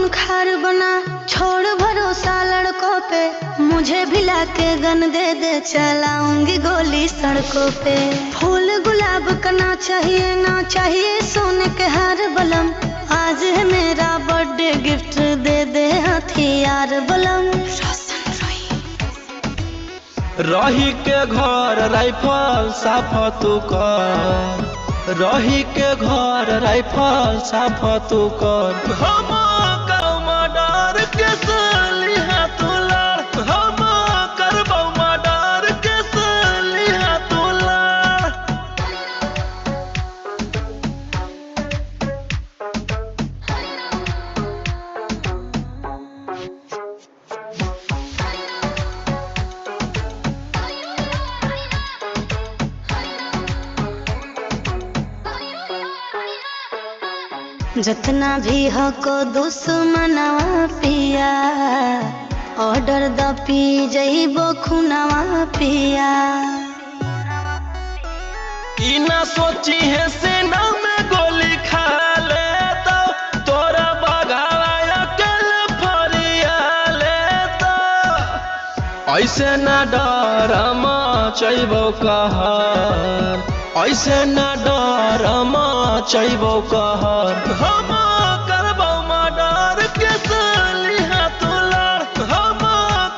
खूंखार बना छोड़ भरोसा लड़कों पे, मुझे भी लाके गन दे दे चलाऊंगी गोली सड़कों पे। फूल गुलाब का ना चाहिए सोने के हार बलम, आज है मेरा बर्थडे गिफ्ट दे दे हथियार बलम। रही के घर राइफल साफ तू कर, रही के घर राइफल साफ तू कर। हम मर्डर के सलिहा तू लड़, हम करबौ मर्डर के सलिहा तू लड़। जितना भी हको दुश्मनवा पिया, ऑर्डर द पी जइबो खुनवा पिया। ई ना सोची है सेना में गोली खा ले तो तोरा बघावा अकल फरिया ले तो। ऐसे ना डर मचैबो कहर, ऐसे ना डर मचैबो कहर। हम करबौ मर्डर के सलिहा तू लड़, हम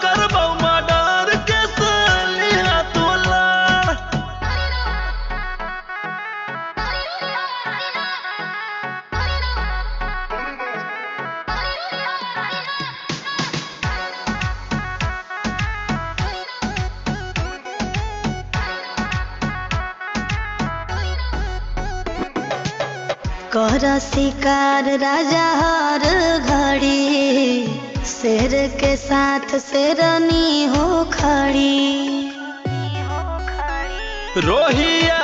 करबौ मर्डर के सलिहा तू लड़। कर शिकार राजा हर घड़ी, शेर के साथ शेरनी हो खड़ी। रोहिया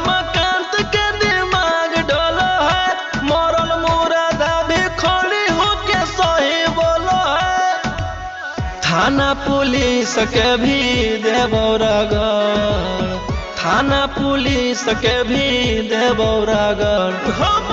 मकांत के दिमाग डोलो है, मरल मुरादा भी खड़ी होके सही बोलो है। थाना पुलिस के भी देबो रगड़, थाना पुलिस के भी देबो रगड़। हम